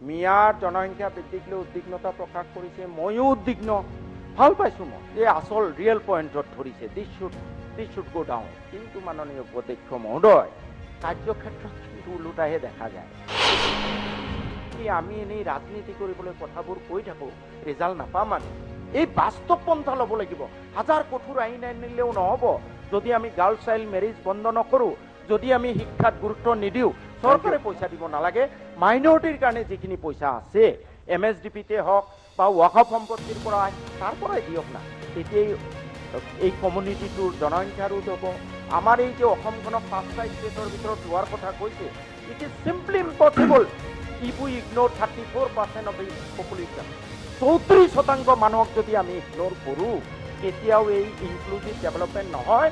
মিয়াৰ জনসংখ্যা বৃদ্ধিক লৈ উদ্বিগ্নতা প্ৰকাশ কৰিছে। ময়ো উদ্বিগ্ন, ভাল পাইছোঁ মই যে আচল ৰিয়েল পইণ্টত ধৰিছে। দিছ শুড গো ডাউন। কিন্তু মাননীয় উপাধ্যক্ষ মহোদয়, কাৰ্যক্ষেত্ৰত কিন্তু ওলোটাহে দেখা যায়। আমি এনেই ৰাজনীতি কৰিবলৈ কথাবোৰ কৈ থাকোঁ, ৰিজাল্ট নাপাম আমি। এই বাস্তৱ পন্থা ল'ব লাগিব। হাজাৰ কঠোৰ আইন আনিলেও নহ'ব যদি আমি গাৰ্লছ চাইল্ড মেৰিজ বন্ধ নকৰোঁ, যদি আমি শিক্ষাত গুৰুত্ব নিদিওঁ। চৰকাৰে পইচা দিব নালাগে, মাইনৰিটিৰ কাৰণে যিখিনি পইচা আছে MSDPতে হওক বা ৱাকফ সম্পত্তিৰ পৰা তাৰ পৰাই দিয়ক না। তেতিয়াই এই কমিউনিটিটোৰ জনসংখ্যা ৰোধ হ'ব। আমাৰ এই যে অসমখনক 5টা ষ্টেটৰ ভিতৰত লোৱাৰ কথা কৈছে, it is simply impossible if we ignore 34% of the population. 34% মানুহক যদি আমি ইগনোর কৰোঁ, কেতিয়াও এই ইনক্লুসিভ ডেভেলপমেন্ট নহয়।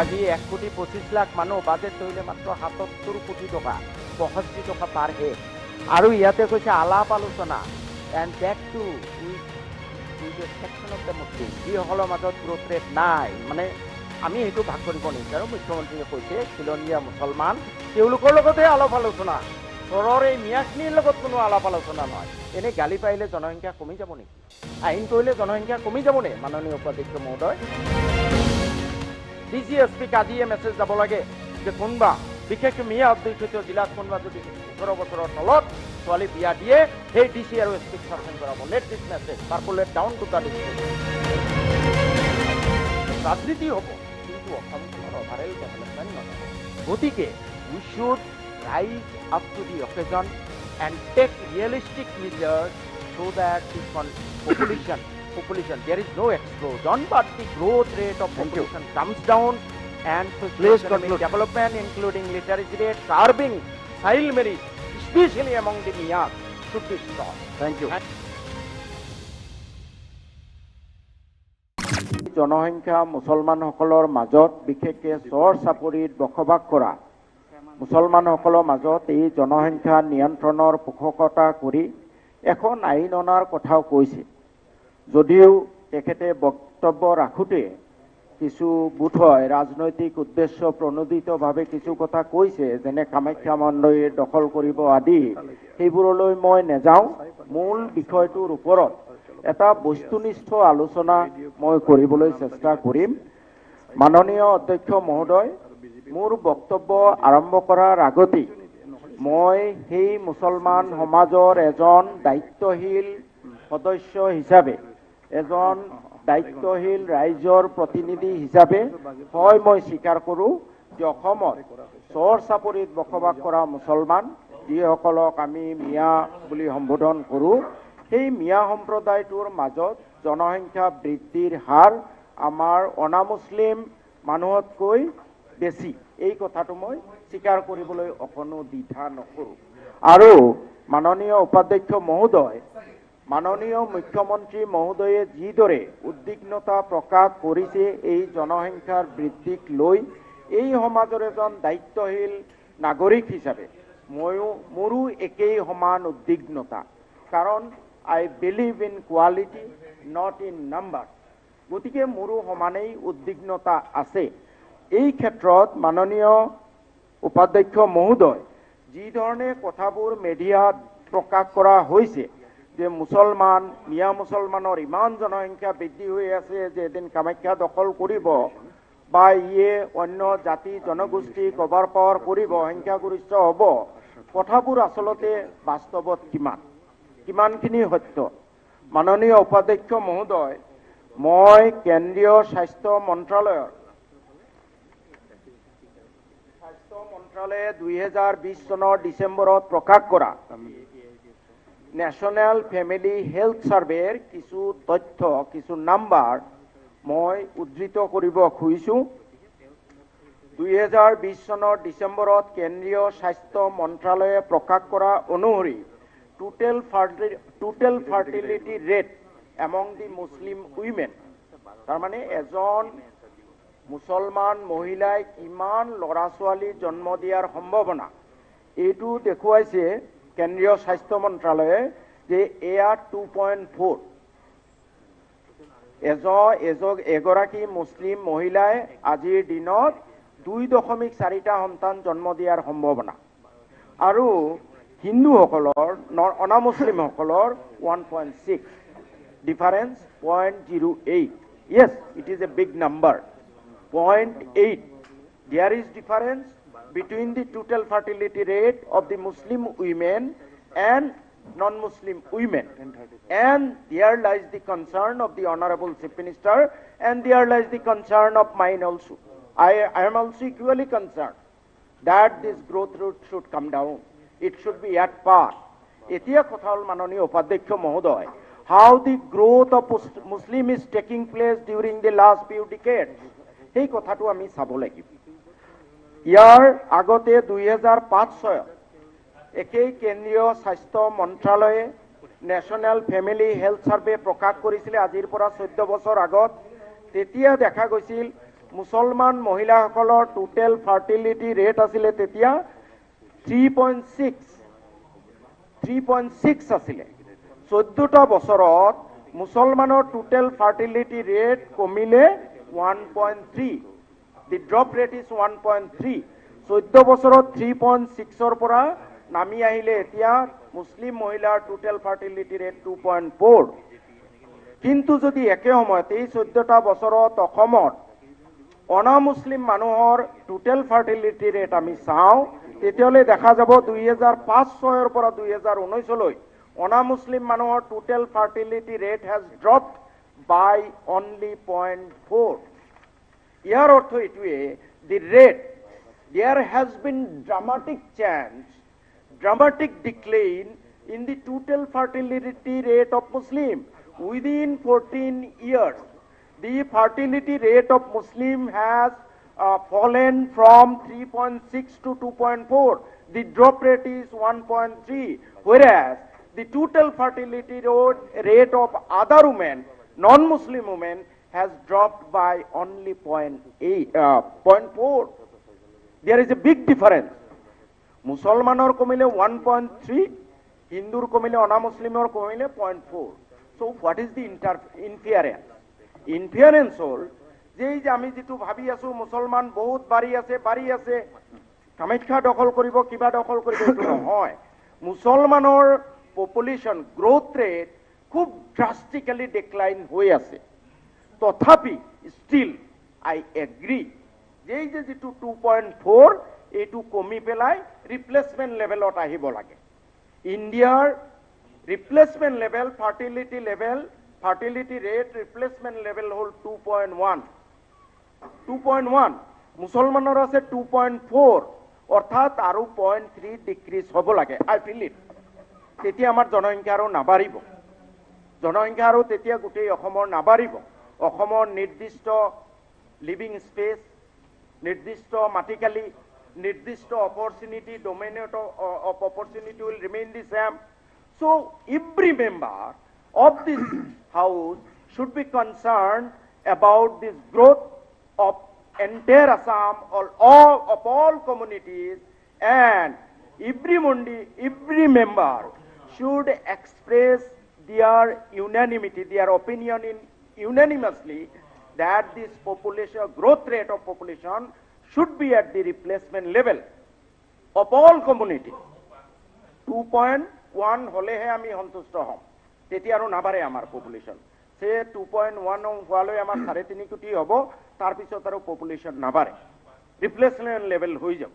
আজি 1,25,00,000 মানুহ, বাজেট ধৰিলে মাত্ৰ 77 কোটি টকা, 65 টকা পাৰ হেড। আৰু ইয়াতে কৈছে আলাপ আলোচনা and back to section of the Muslim, যিসকলৰ মাজত গ্ৰোথ ৰেট নাই। মানে আমি সেইটো ভাগ কৰিব নিবিচাৰোঁ। মুখ্যমন্ত্ৰীয়ে কৈছে খিলঞ্জীয়া মুছলমান, তেওঁলোকৰ লগতে আলাপ আলোচনা। চৰৰ এই মিয়াখিনিৰ লগত কোনো আলাপ আলোচনা নহয়। এনেই গালি পাৰিলে জনসংখ্যা কমি যাব নেকি? আইন কৰিলে জনসংখ্যা কমি যাবনে? মাননীয় উপাধ্যক্ষ মহোদয়, DGSPক আজিয়ে মেছেজ যাব লাগে যে কোনোবা বিশেষকৈ মিয়া অধ্যুষিত জিলাত কোনোবা যদি 18 বছৰৰ তলত ছোৱালী বিয়া দিয়ে, সেই DC আৰু SPক ছাছপেণ্ড কৰাব। Let this message percolate down to the district. ৰাজনীতি হ'ব, কিন্তু অসমখনৰ অভাৰেল ডেভেলপমেণ্ট নহ'ব। গতিকে we should rise up to the occasion and take realistic measures so that the population, there is no explosion, but the growth rate of population comes down, and socio-economic development, including literacy rate, curbing child marriage, especially among the Miyas, should be stopped. Thank you. জনসংখ্যা মুছলমানসকলৰ মাজত, বিশেষকৈ চৰ চাপৰিত বসবাস কৰা মুছলমানসকলৰ মাজত এই জনসংখ্যা নিয়ন্ত্ৰণৰ পোষকতা কৰি এখন আইন অনাৰ কথাও কৈছে। যদিও তেখেতে বক্তব্য ৰাখোঁতে কিছু বোধহয় ৰাজনৈতিক উদ্দেশ্য প্ৰণোদিতভাৱে কিছু কথা কৈছে, যেনে কামাখ্যা মন্দিৰ দখল কৰিব আদি, সেইবোৰলৈ মই নাযাওঁ। মূল বিষয়টোৰ ওপৰত এটা বস্তুনিষ্ঠ আলোচনা মই কৰিবলৈ চেষ্টা কৰিম। মাননীয় অধ্যক্ষ মহোদয়, মোৰ বক্তব্য আৰম্ভ কৰাৰ আগতেই মই সেই মুছলমান সমাজৰ এজন দায়িত্বশীল সদস্য হিচাপে, এজন দায়িত্বশীল ৰাইজৰ প্ৰতিনিধি হিচাপে হয় মই স্বীকাৰ কৰোঁ যে অসমত চৰ চাপৰিত বসবাস কৰা মুছলমান, যিসকলক আমি মিয়া বুলি সম্বোধন কৰোঁ, সেই মিয়া সম্প্ৰদায়টোৰ মাজত জনসংখ্যা বৃদ্ধিৰ হাৰ আমাৰ অনামুছলিম মানুহতকৈ বেছি। এই কথাটো মই স্বীকাৰ কৰিবলৈ অকণো দ্বিধা নকৰোঁ। আৰু মাননীয় উপাধ্যক্ষ মহোদয়, মাননীয় মুখ্যমন্ত্ৰী মহোদয়ে যিদৰে উদ্বিগ্নতা প্ৰকাশ কৰিছে এই জনসংখ্যাৰ বৃদ্ধিক লৈ, এই সমাজৰ এজন দায়িত্বশীল নাগৰিক হিচাপে মোৰো একেই সমান উদ্বিগ্নতা। কাৰণ I believe in quality, not in number. গতিকে মোৰো সমানেই উদ্বিগ্নতা আছে। এই ক্ষেত্ৰত মাননীয় উপাধ্যক্ষ মহোদয়, যি ধৰণে কথাবোৰ মিডিয়াত প্ৰকাশ কৰা হৈছে যে মিয়া মুছলমানৰ ইমান জনসংখ্যা বৃদ্ধি হৈ আছে যে এদিন কামাখ্যা দখল কৰিব বা ইয়ে অন্য জাতি জনগোষ্ঠী কভাৰ পাৱাৰ কৰিব, সংখ্যাগৰিষ্ঠ হ'ব, কথাবোৰ আচলতে বাস্তৱত কিমানখিনি সত্য? মাননীয় উপাধ্যক্ষ মহোদয়, মই কেন্দ্ৰীয় স্বাস্থ্য মন্ত্ৰালয়ে 2020 চনৰ ডিচেম্বৰত প্ৰকাশ কৰা নেশ্যনেল ফেমিলি হেল্থ ছাৰ্ভেৰ কিছু তথ্য, কিছু নাম্বাৰ মই উদ্ধৃত কৰিব খুজিছোঁ। 2020 চনৰ ডিচেম্বৰত কেন্দ্ৰীয় স্বাস্থ্য মন্ত্ৰালয়ে প্ৰকাশ কৰা অনুসৰি টোটেল ফাৰ্টিলিটি ৰেট এমং দি মুছলিম উইমেন, তাৰমানে এজন মুছলমান মহিলাই কিমান ল'ৰা ছোৱালী জন্ম দিয়াৰ সম্ভাৱনা, এইটো দেখুৱাইছে কেন্দ্ৰীয় স্বাস্থ্য মন্ত্ৰালয়ে যে এয়া 2.4। এগৰাকী মুছলিম মহিলাই আজিৰ দিনত 2.4টা সন্তান জন্ম দিয়াৰ সম্ভাৱনা। আৰু হিন্দুসকলৰ অনামুছলিমসকলৰ 1.6 difference 0.08. Yes, it is a big number. 0.8. There is difference between the total fertility rate of the Muslim women and non-Muslim women. And there lies the concern of the Honorable Chief Minister, and there lies the concern of mine also. I am also equally concerned that this growth rate should come down. It should be at par. Etia kothal manoni upadhyaksh mohoday, how the growth of Muslim is taking place during the last few decades. Hey kothatu ami sabo lagibo. ইয়াৰ আগতে 2005 চনত একেই কেন্দ্ৰীয় স্বাস্থ্য মন্ত্ৰালয়ে national family health survey প্ৰকাশ কৰিছিল আজিৰ পৰা 14 বছৰ আগত। তেতিয়া দেখা গৈছিল মুছলমান মহিলাসকলৰ টোটেল ফাৰ্টিলিটি ৰেট আছিল তেতিয়া 3.6 আছিলে। 14টা বছৰত মুছলমানৰ টোটেল ফাৰ্টিলিটি ৰেট কমিলে 1.3. The drop rate is 1.3. 14 বছৰত 3.6 ৰ পৰা নামি আহিলে এতিয়া মুছলিম মহিলাৰ টোটেল ফাৰ্টিলিটি ৰেট 2.4. কিন্তু যদি একে সময়তে 14টা বছৰত অসমত অনামুছলিম মানুহৰ টোটেল ফাৰ্টিলিটি ৰেট আমি চাওঁ তেতিয়ালে দেখা যাব 2005-6 পৰা 2019 লৈ অনামুছলিম মানুহৰ total fertility rate has dropped by only 0.4. ইয়াৰ অৰ্থ এইটোৱে the rate, there has been dramatic change, dramatic decline in the total fertility rate of Muslim. Within 14 years, the fertility rate of Muslim has fallen from 3.6 to 2.4. The drop rate is 1.3, whereas the total fertility rate of other women, non-Muslim women, has dropped by only 0.4. There is a big difference. Musalmanor komile 1.3, Hindur komile Ona-Muslimor komile 0.4. So what is the inference? Inference hol যে আমি যেটো ভাবি আছো মুছলমান বহুত বাড়ি আছে কামাখ্যা দখল কৰিব কিবা দখল কৰিব এটো নহয়। মুছলমানৰ পপুলেশন গ্ৰোথ ৰেট খুব ড্ৰাস্টিক্যালি ডিক্লাইন হৈ আছে। তথাপি স্টিল আই এগ্রি যে যেটো 2.4 এটো কমি পেলাই রিপ্লেসমেন্ট লেভেলত আহিব লাগে। ইন্ডিয়াৰ ৰিপ্লেসমেন্ট লেভেল ফাৰ্টিলিটি ৰেট ৰিপ্লেসমেন্ট লেভেল হল 2.1 মুছলমানৰ আছে 2.4 অৰ্থাৎ আৰু 0.3 ডিক্ৰিজ হ'ব লাগে। আই ফিল ইট তেতিয়া আমাৰ জনসংখ্যা আৰু নাবাঢ়িব, জনসংখ্যা আৰু তেতিয়া গোটেই অসমৰ নাবাঢ়িব। অসমৰ নিৰ্দিষ্ট লিভিং স্পেস, নিৰ্দিষ্ট মাটিকালি, নিৰ্দিষ্ট opportunity, domain of opportunity will remain the same. So every member of this house should be concerned about this growth of entire Assam or of all communities, and every member should express their unanimity, their opinion unanimously that this population growth rate of population should be at the replacement level of all communities. 2.1 হলেহে আমি সন্তুষ্ট হম, তেতিয়া আৰু নাবাৰে আমাৰ population. সে 2.1 হোৱালৈ আমাৰ 3.5 কোটি হ'ব, তাৰ পিছত আৰু পপুলেশন নাবাৰে, ৰিপ্লেসমেন্ট লেভেল হৈ যাব।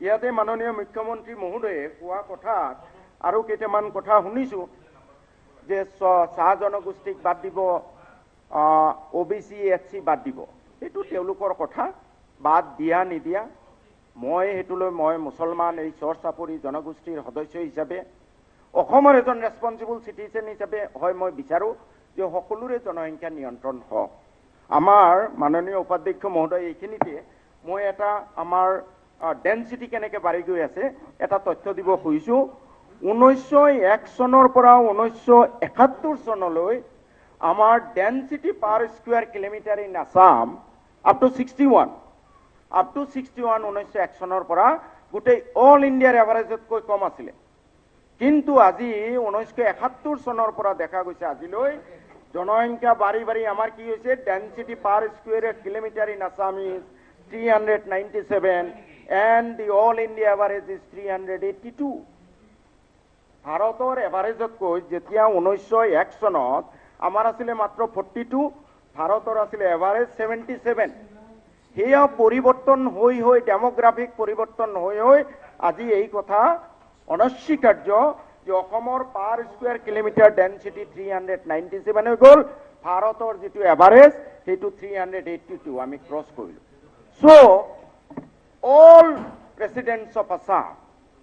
ইয়াতে মাননীয় মুখ্যমন্ত্ৰী মহোদয়ে কোৱা কথাত আৰু কেইটামান কথা শুনিছো যে চাহ জনগোষ্ঠীক বাদ দিব, OBC SC বাদ দিব। এইটো তেওঁলোকৰ কথা, বাদ দিয়া নিদিয়া মই হেতুলৈ মই মুছলমান এই চৰ চাপৰি জনগোষ্ঠীৰ সদস্য হিচাপে অসমৰ এজন ৰেসপন্সিবল সিটিজেন হিচাপে হয় মই বিচাৰো যে সকলোৰে জনসংখ্যা নিয়ন্ত্ৰণ হওক। আমাৰ মাননীয় উপাধ্যক্ষ মহোদয় এইখিনিতে মই এটা আমাৰ ডেন্সিটি কেনেকৈ বাঢ়ি গৈ আছে এটা তথ্য দিব খুজিছো। 1901 চনৰ পৰা 1971 চনলৈ আমাৰ density per square kilometre in Assam up to 61 1901 চনৰ পৰা গোটেই অল ইণ্ডিয়াৰ এভাৰেজতকৈ কম আছিলে। কিন্তু আজি 1971 চনৰ পৰা দেখা গৈছে আজিলৈ জনসংখ্যা বাঢ়ি আমাৰ কি হৈছে, density per square kilometre in Assam is 397 and the all India average is 382. ভাৰতৰ এভাৰেজতকৈ যেতিয়া 1901 চনত আমাৰ আছিলে মাত্ৰ 42, ভাৰতৰ আছিলে এভাৰেজ 77। সেয়া পৰিৱৰ্তন হৈ হৈ ডেমোগ্ৰাফিক পৰিৱৰ্তন হৈ হৈ আজি এই কথা অনস্বীকাৰ্য যে অসমৰ পাৰ স্কুৱেৰ কিলোমিটাৰ ডেনচিটি 397 হৈ গ'ল, ভাৰতৰ যিটো এভাৰেজ সেইটো 382 আমি ক্ৰছ কৰিলোঁ। So all residents of Assam,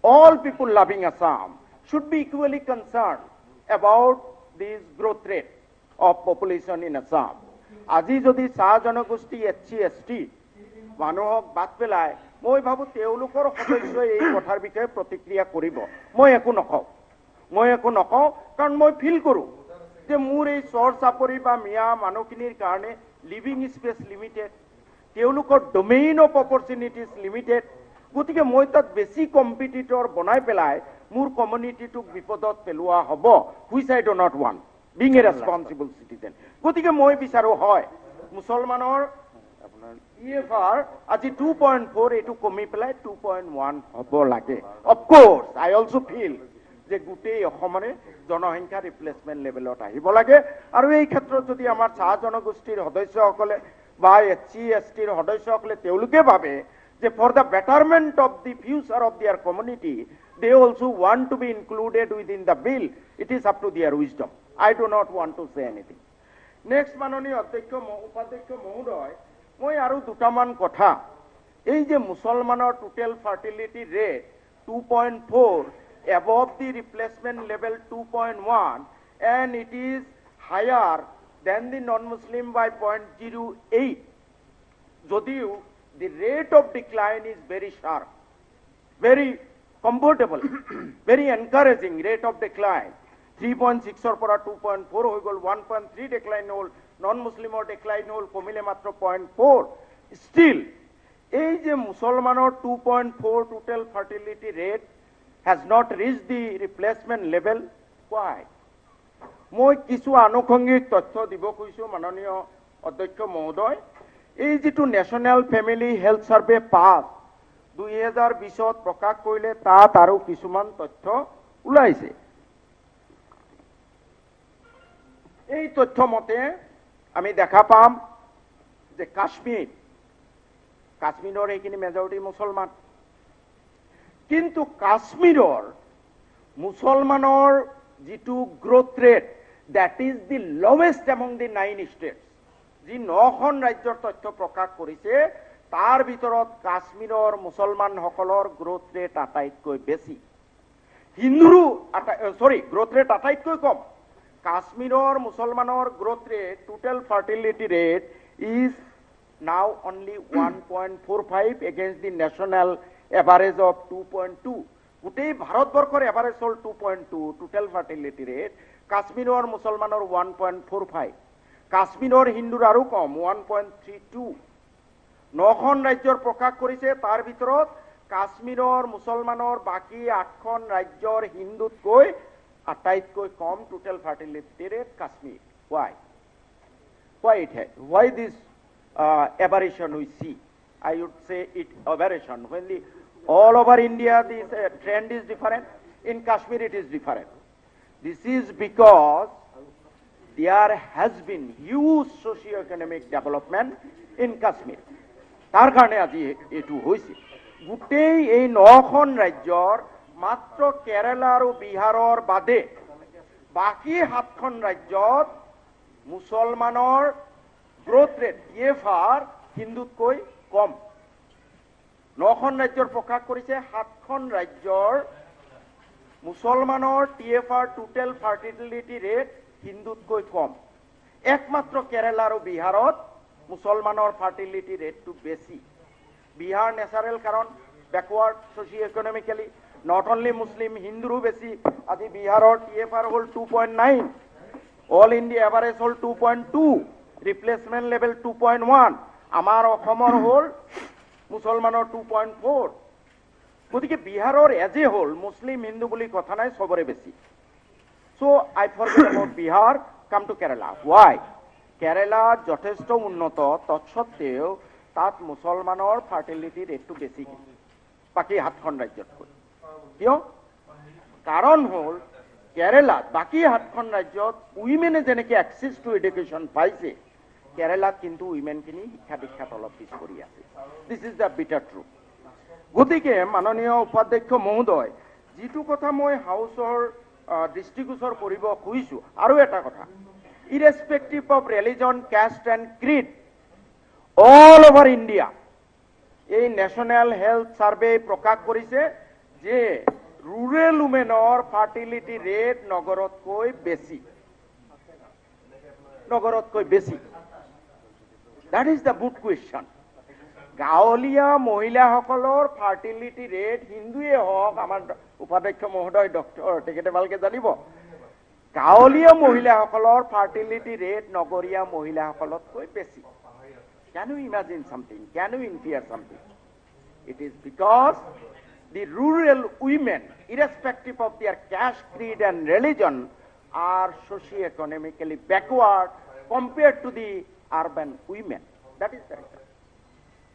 all people loving Assam should be equally concerned about this growth rate of population in Assam. আজি যদি চাহ জনগোষ্ঠী SC ST মানুহক বাদ পেলাই মই ভাবো তেওঁলোকৰ সদস্যই এই কথাৰ বিষয়ে প্ৰতিক্ৰিয়া কৰিব। মই একো নকওঁ কাৰণ মই ফিল কৰোঁ যে মোৰ এই চৰ চাপৰি বা মিয়া মানুহখিনিৰ কাৰণে লিভিং স্পেচ লিমিটেড, তেওঁলোকৰ ডোমেইন অফ অপৰচুনিটিজ লিমিটেড। গতিকে মই তাত বেছি কম্পিটিটৰ বনাই পেলাই মোৰ কমিউনিটিটোক বিপদত পেলোৱা হ'ব, which I do not want being a responsible citizen. গতিকে মই বিচাৰোঁ হয় মুছলমানৰ আপোনাৰ EFR আজি 2.4 এইটো কমি পেলাই 2.1 হ'ব লাগে। অফক'ৰ্ছ আই অলছ' ফিল যে গোটেই অসমৰে জনসংখ্যা ৰিপ্লেচমেণ্ট লেভেলত আহিব লাগে। আৰু এই ক্ষেত্ৰত যদি আমাৰ চাহ জনগোষ্ঠীৰ সদস্যসকলে বা SC STৰ সদস্যসকলে তেওঁলোকে ভাবে যে for the betterment of the future of their community they also want to be included within the bill, it is up to their wisdom. I do not want to say anything. Next মাননীয় অধ্যক্ষ উপাধ্যক্ষ মহোদয়, মই আৰু দুটামান কথা, এই যে মুছলমানৰ total fertility rate 2.4 above the replacement level 2.1 and it is higher than the non-Muslim by 0.08. যদিও the rate of decline is very sharp, very comfortable, very encouraging rate of decline. 3.6 or 2.4 হৈ গ'ল, 1.3 decline হ'ল, non-Muslimৰ decline হ'ল কমিলে মাত্ৰ 0.4. Still এই যে মুছলমানৰ 2.4 total fertility rate has not reached the replacement level. Why? মই কিছু আনুষংগিক তথ্য দিব খুজিছোঁ মাননীয় অধ্যক্ষ মহোদয়। এই যিটো নেশ্যনেল ফেমিলি হেল্থ সাৰ্ভে পাছ 2020ত প্ৰকাশ কৰিলে তাত আৰু কিছুমান তথ্য ওলাইছে। এই তথ্য মতে আমি দেখা পাম যে কাশ্মীৰৰ এইখিনি মেজৰিটি মুছলমান, কিন্তু কাশ্মীৰৰ মুছলমানৰ যিটো growth rate that is the lowest among the 9 states, যি 9খন ৰাজ্যৰ তথ্য প্ৰকাশ কৰিছে তাৰ ভিতৰত কাশ্মীৰৰ মুছলমানসকলৰ গ্ৰোথ ৰেট আটাইতকৈ বেছি, হিন্দুৰো গ্ৰোথ ৰেট আটাইতকৈ কম। কাশ্মীৰৰ মুছলমানৰ growth rate total fertility rate is now only 1.45 against the national average of 2.2. গোটেই ভাৰতবৰ্ষৰ এভাৰেজ হ'ল 2.2 টোটেল ফাৰ্টিলিটি ৰেট, কাশ্মীৰৰ মুছলমানৰ 1.45, কাশ্মীৰৰ হিন্দুৰ আৰু কম 1.32। 9খন ৰাজ্যৰ প্ৰকাশ কৰিছে, তাৰ ভিতৰত কাশ্মীৰৰ মুছলমানৰ বাকী 8খন ৰাজ্যৰ হিন্দুতকৈ আটাইতকৈ কম total fertility rate Kashmir. Why this aberration we see? I would say it aberration. When all over India this trend is different, in Kashmir it is different. This is because there has been huge socio-economic development in Kashmir. তাৰ কাৰণে আজি এইটো হৈছে। গোটেই এই 9খন ৰাজ্যৰ মাত্ৰ কেৰালা আৰু বিহাৰৰ বাদে বাকী 7খন ৰাজ্যত মুছলমানৰ গ্ৰোথ ৰেট EFR হিন্দুতকৈ কম। 9খন ৰাজ্যৰ প্ৰকাশ কৰিছে, 7খন ৰাজ্যৰ মুছলমানৰ TFR টোটেল ফাৰ্টিলিটি ৰেট হিন্দুতকৈ কম। একমাত্ৰ কেৰালা আৰু বিহাৰত মুছলমানৰ ফাৰ্টিলিটি ৰেটটো বেছি। বিহাৰ নেচাৰেল কাৰণ বেকৱাৰ্ড ছ'চিও ইকনমিকেলি, নট অনলি মুছলিম, হিন্দুৰো বেছি। আজি বিহাৰৰ TFR হ'ল 2.9, অল ইণ্ডিয়া এভাৰেজ হ'ল 2.2, ৰিপ্লেচমেণ্ট লেভেল 2.1, আমাৰ অসমৰ হ'ল মুছলমানৰ 2.4। গতিকে বিহাৰৰ এজে হ'ল মুছলিম হিন্দু বুলি কথা নাই, চবৰে বেছি। So' I forget about Bihar, come to Kerala. Y? Kerala যথেষ্ট উন্নত, তৎসত্ত্বেও তাত মুছলমানৰ ফাৰ্টিলিটি ৰেটটো বেছি বাকী 7খন ৰাজ্যতকৈ। কিয়? কাৰণ হ'ল কেৰালাত বাকী 7খন ৰাজ্যত উইমেনে যেনেকৈ এক্সেছ টু এডুকেশ্যন পাইছে, কেৰালাত কিন্তু উইমেনখিনি শিক্ষা দীক্ষাত অলপ পিছ পৰি আছে। দিছ ইজ দ্য বিটাৰ ট্ৰুথ। গতিকে মাননীয় উপাধ্যক্ষ মহোদয়, যিটো কথা মই হাউচৰ দৃষ্টিগোচৰ কৰিব খুজিছোঁ, আৰু এটা কথা, irrespective of religion, caste and creed, all over India এই নেশ্যনেল হেল্থ ছাৰ্ভে প্ৰকাশ কৰিছে যে ৰুৰেল উমেনৰ ফাৰ্টিলিটি ৰেট নগৰতকৈ বেছি, নগৰতকৈ বেছি। That is the good question. গাঁৱলীয়া মহিলাসকলৰ ফাৰ্টিলিটি ৰেট, হিন্দুৱে হওক, আমাৰ উপাধ্যক্ষ মহোদয় ডক্টৰ তেখেতে ভালকৈ জানিব, গাঁৱলীয়া মহিলাসকলৰ ফাৰ্টিলিটি ৰেট নগৰীয়া মহিলাসকলতকৈ বেছি। Can you imagine something? Can you infer something? It is because the rural women, irrespective of their caste, creed and religion, are socio-economically backward compared to the urban women. That is the reason.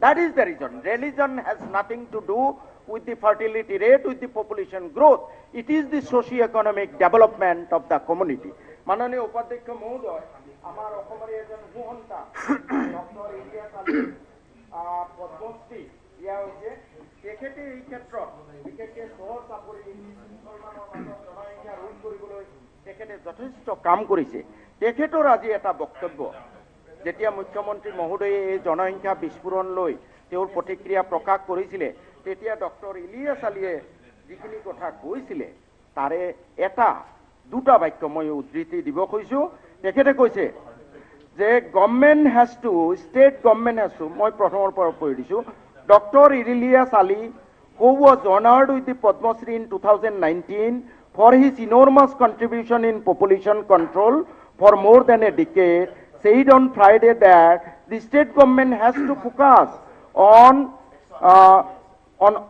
That is the reason. Religion has nothing to do with the fertility rate, with the population growth. It is the socio-economic development of the community. Mananiya Upadhyaksh Mohoday, আমার অসমৰ এজন সুহন্তা doctor Ilias Ali Padmashri দিয়া হৈছে। তেখেতে এই ক্ষেত্ৰত বিশেষকৈ চহৰ চাপৰি মুছলমানৰ মাজত জনসংখ্যা ৰোধ কৰিবলৈ তেখেতে যথেষ্ট কাম কৰিছে। তেখেতৰ আজি এটা বক্তব্য, যেতিয়া মুখ্যমন্ত্ৰী মহোদয়ে এই জনসংখ্যা বিস্ফোৰণ লৈ তেওঁৰ প্ৰতিক্ৰিয়া প্ৰকাশ কৰিছিলে, তেতিয়া ডক্টৰ ইলিয়াছ আলীয়ে যিখিনি কথা কৈছিলে তাৰে দুটা বাক্য মই উদ্ধৃতি দিব খুজিছোঁ। তেখেতে কৈছে যে government has to, state government has to, মই প্ৰথমৰ পৰা পঢ়ি দিছোঁ, doctor Ilias Ali who was honored with the Padma Shri in 2019 for his enormous contribution in population control for more than a decade, said on Friday that the state government has to focus on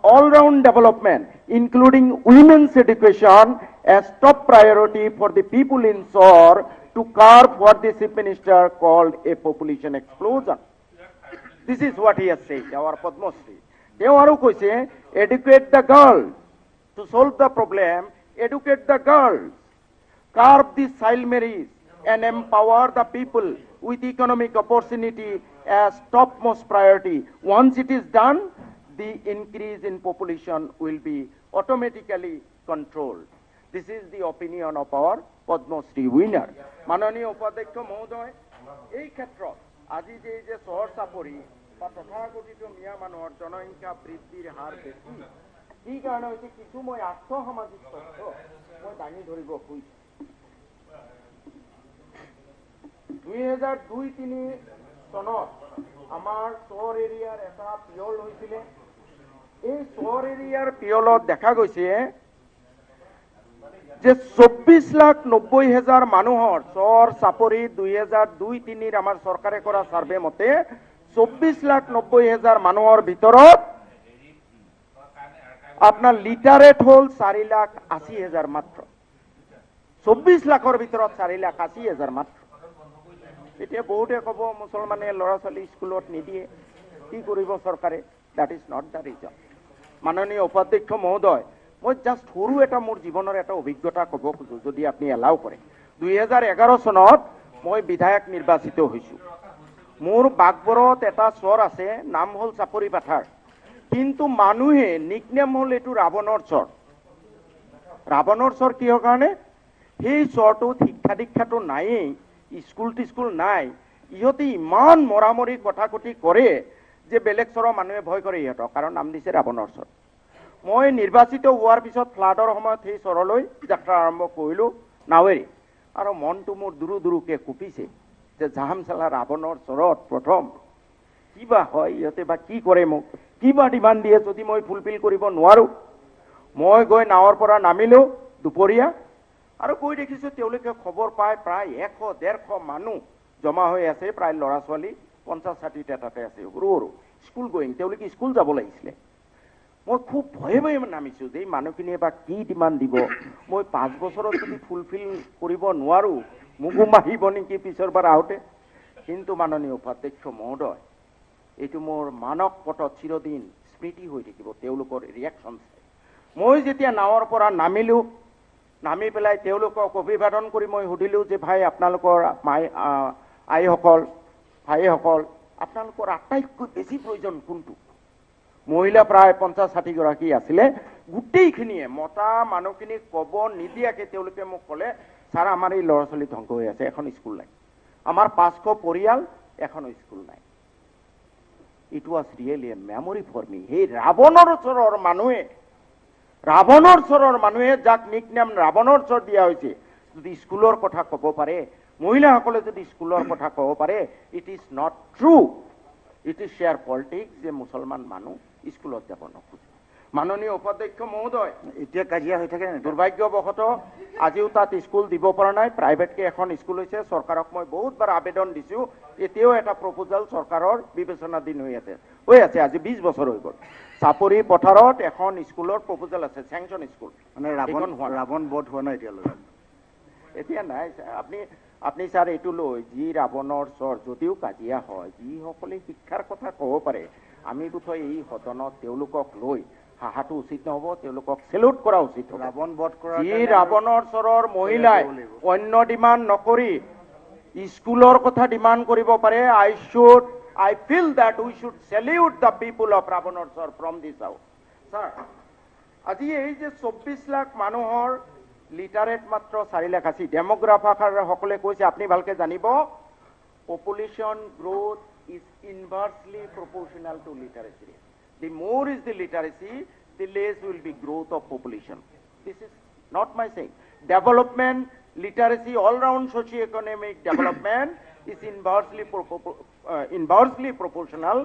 all-round development, including women's education as top priority for the people in Sor to curb what the Chief Minister called a population explosion. This is what he has said, our Padma Shri. তেওঁ আৰু কৈছে, educate the girls. To solve the problem, educate the girls. Curb the child marriage and empower the people with economic opportunity as topmost priority. Once it is done, the increase in population will be automatically controlled. This is the opinion of our Padma Shri winner. Mananiya Upadhyaksh Mohoday, এই ক্ষেত্ৰত আজি যে চহৰ চাপৰি বা তথাকথিত মিয়া মানুহৰ জনসংখ্যা বৃদ্ধিৰ হাৰ বেছি, কি কাৰণে হৈছে কিছু মই আৰ্থসামাজিক তথ্য মই দাঙি ধৰিব খুজিছোঁ। 2002-03 চনত আমাৰ চহৰ এৰিয়াৰ এটা পিয়ল হৈছিলে। এই চহৰ এৰিয়াৰ পিয়লত দেখা গৈছে যে 24,90,000 মানুহৰ চহৰ চাপৰি 2002-03 আমাৰ চৰকাৰে কৰা সাৰ্ভে মতে 24,90,000 মানুহৰ ভিতৰত আপনাৰ লিটাৰেট হল 4,80,000 মাত্ৰ। 24 লাখৰ ভিতৰত 4,80,000 মাত্ৰ। এতিয়া বহুতে ক'ব মুছলমানে ল'ৰা ছোৱালী স্কুলত নিদিয়ে, কি কৰিব চৰকাৰে? That is not the reason. মাননীয় উপাধ্যক্ষ মহোদয়, মই জাষ্ট সৰু এটা মোৰ জীৱনৰ এটা অভিজ্ঞতা ক'ব খোজো, যদি আপুনি এলাও কৰে। 2011 চনত মই বিধায়ক নিৰ্বাচিত হৈছোঁ। মোৰ বাগবৰত এটা চৰ আছে, নাম হ'ল চাপৰি পাথাৰ, কিন্তু মানুহে নিকনেম হ'ল এইটো ৰাৱণৰ চৰ। ৰাৱণৰ চৰ কিহৰ কাৰণে? সেই চৰটোত শিক্ষা দীক্ষাটো নায়েই, স্কুল টিস্কুল নাই, ইহঁতে ইমান মৰামৰি কথা কটি কৰে যে বেলেগ চৰৰ মানুহে ভয় কৰে ইহঁতক, কাৰণ নাম দিছে ৰাৱণৰ চৰ। মই নিৰ্বাচিত হোৱাৰ পিছত ফ্লাডৰ সময়ত সেই চৰলৈ যাত্ৰা আৰম্ভ কৰিলোঁ নাৱেৰে, আৰু মনটো মোৰ দুৰু দুৰুকৈ কুপিছে যে জাহাম চালা ৰাৱণৰ চৰত প্ৰথম কিবা হয়, ইহঁতে বা কি কৰে, মোক কিবা ডিমাণ্ড দিয়ে, যদি মই ফুলফিল কৰিব নোৱাৰোঁ। মই গৈ নাৱৰ পৰা নামিলোঁ দুপৰীয়া, আৰু গৈ দেখিছোঁ তেওঁলোকে খবৰ পায় প্ৰায় 100-150 মানুহ জমা হৈ আছে, প্ৰায় ল'ৰা ছোৱালী 50-60টা তাতে আছে, সৰু সৰু স্কুল গোয়িং, তেওঁলোকে স্কুল যাব লাগিছিলে। মই খুব ভয়ে ভয়ে নামিছোঁ যে এই মানুহখিনিয়ে বা কি ডিমাণ্ড দিব, মই 5 বছৰত যদি ফুলফিল কৰিব নোৱাৰোঁ মোকো মাৰিব নেকি পিছৰ বাৰ আহোঁতে। কিন্তু মাননীয় উপাধ্যক্ষ মহোদয়, এইটো মোৰ মানস পটত চিৰদিন স্মৃতি হৈ থাকিব তেওঁলোকৰ ৰিয়েকশ্যন। মই যেতিয়া নাৱৰ পৰা নামিলোঁ, নামি পেলাই তেওঁলোকক অভিবাদন কৰি মই সুধিলোঁ যে ভাই আপোনালোকৰ আইসকল ভাইসকল আপোনালোকৰ আটাইতকৈ বেছি প্ৰয়োজন কোনটো? মহিলা প্ৰায় 50-60 গৰাকী আছিলে। গোটেইখিনিয়ে মতা মানুহখিনিক ক'ব নিদিয়াকৈ তেওঁলোকে মোক ক'লে, ছাৰ আমাৰ এই ল'ৰা ছোৱালী ধ্বংস হৈ আছে, এখন স্কুল নাই, আমাৰ 500 পৰিয়াল, এখন স্কুল নাই। It was really a memory for me. সেই ৰাৱণৰ চৰৰ মানুহে যাক নিকনেম ৰাৱণৰ চৰ দিয়া হৈছে, যদি স্কুলৰ কথা ক'ব পাৰে, মহিলাসকলে যদি স্কুলৰ কথা ক'ব পাৰে, it is not true, it is share politics যে মুছলমান মানুহ স্কুলত যাব নোখোজে। মাননীয় উপাধ্যক্ষ মহোদয়, এতিয়া কাজিয়া হৈ থাকে। দুৰ্ভাগ্যবশতঃ আজিও তাত স্কুল দিব পৰা নাই। প্ৰাইভেটকৈ এখন স্কুল হৈছে। চৰকাৰক মই বহুতবাৰ আবেদন দিছোঁ, এতিয়াও এটা প্ৰপ'জাল চৰকাৰৰ বিবেচনাধীন হৈ আছে। আজি 20 বছৰ হৈ গ'ল। চাপৰি পথাৰত এখন স্কুলৰ প্ৰপ'জাল আছে, চেংচন স্কুল, মানে ৰাৱণ বধ হোৱা নাই এতিয়ালৈকে। এতিয়া নাই আপুনি ছাৰ এইটো লৈ যি ৰাৱণৰ চৰ যদিও কাজিয়া হয়, যিসকলে শিক্ষাৰ কথা ক'ব পাৰে, আমি বোধহয় এই সদনত তেওঁলোকক লৈ হাহাটো উচিত নহ'ব, তেওঁলোকক চেলুট কৰা উচিত হ'ব। ৰাৱণ বধ কৰা যি ৰাৱণৰ চৰৰ মহিলাই অন্য ডিমাণ্ড নকৰি স্কুলৰ কথা ডিমাণ্ড কৰিব পাৰে, I feel that we should salute the people of Ravanor sir from this house. Sir, আজি এই যে 24 লাখ মানুহৰ লিটাৰেট মাত্ৰ 4 লাখ আছে। ডেমোগ্ৰাফাৰ সকলে কৈছে, আপুনি ভালকে জানিব, population growth is inversely proportional to literacy rate. The more is the literacy, the less will be growth of population. This is not my saying. Development, literacy, all-round socio-economic development is inversely proportional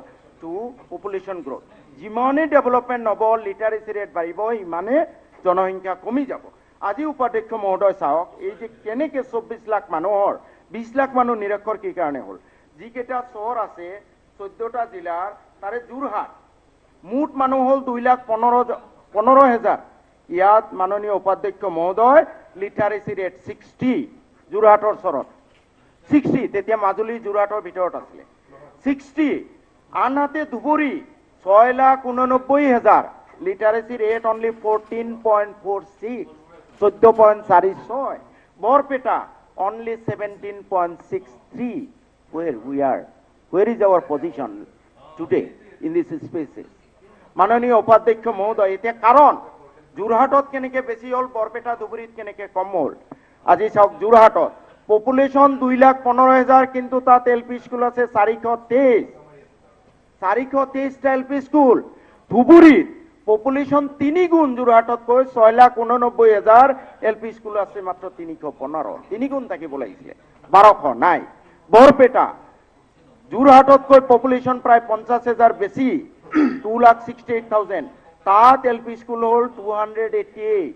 to population growth. যিমানে development হ'ব, লিটাৰেসি rate বাঢ়িব, ইমানে জনসংখ্যা কমি যাব। আজি উপাধ্যক্ষ মহোদয় চাওক, এই যে কেনেকে 24 লাখ মানুহৰ 20 লাখ মানুহ নিৰক্ষৰ কি কাৰণে হ'ল? যিকেইটা চহৰ আছে 14টা জিলাৰ, তাৰে যোৰহাট মুঠ মানুহ হ'ল 2,15,000। ইয়াত মাননীয় উপাধ্যক্ষ মহোদয় লিটাৰেসি ৰেট 60, যোৰহাটৰ চহৰত 60, তেতিয়া মাজুলী যোৰহাটৰ ভিতৰত আছিলে 60। আনহাতে Dhubri 6,89,000, literacy rate only 14.46, 14.46। Barpeta only 17.63। Where is our position today in this spaces? মাননীয় উপাধ্যক্ষ মহোদয়, এতিয়া কাৰণ যোৰহাটত কেনেকে বেছি হ'ল, বৰপেটা ধুবুৰীত কেনেকে কম হ'ল? আজি চাওক, যোৰহাটত পপুলেশ্যন 2,15,000, কিন্তু তাত এলপি স্কুল আছে 423টা এলপি স্কুল। ধুবুৰীত পপুলেশ্যন 3 গুণ যোৰহাটতকৈ, 6,89,000, এলপি স্কুল আছে মাত্ৰ 315, 3 গুণ থাকিব লাগিছিলে, 1200 নাই। বৰপেটা যোৰহাটতকৈ পপুলেশ্যন প্ৰায় 50,000 বেছি, 2,68,000, তাত এলপি স্কুল হ'ল 288,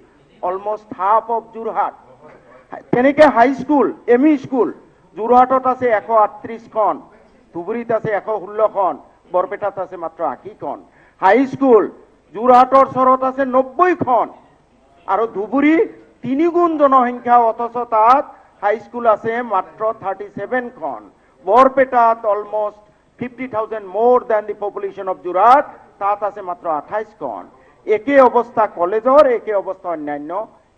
অলমষ্ট হাফ অফ যোৰহাট। তেনেকে হাই স্কুল, এমই স্কুল যোৰহাটত আছে 138খন, ধুবুৰীত আছে 116খন, বৰপেটাত আছে মাত্ৰ 80খন। হাই স্কুল যোৰহাটৰ চহৰত আছে 90খন, আৰু ধুবুৰী 3 গুণ জনসংখ্যা, অথচ তাত হাই স্কুল আছে মাত্ৰ 37খন। বৰপেটাত almost 50,000 more than the population of Jorhat, তাত আছে মাত্ৰ 28খন। একে অৱস্থা কলেজৰ, একে অৱস্থা অন্যান্য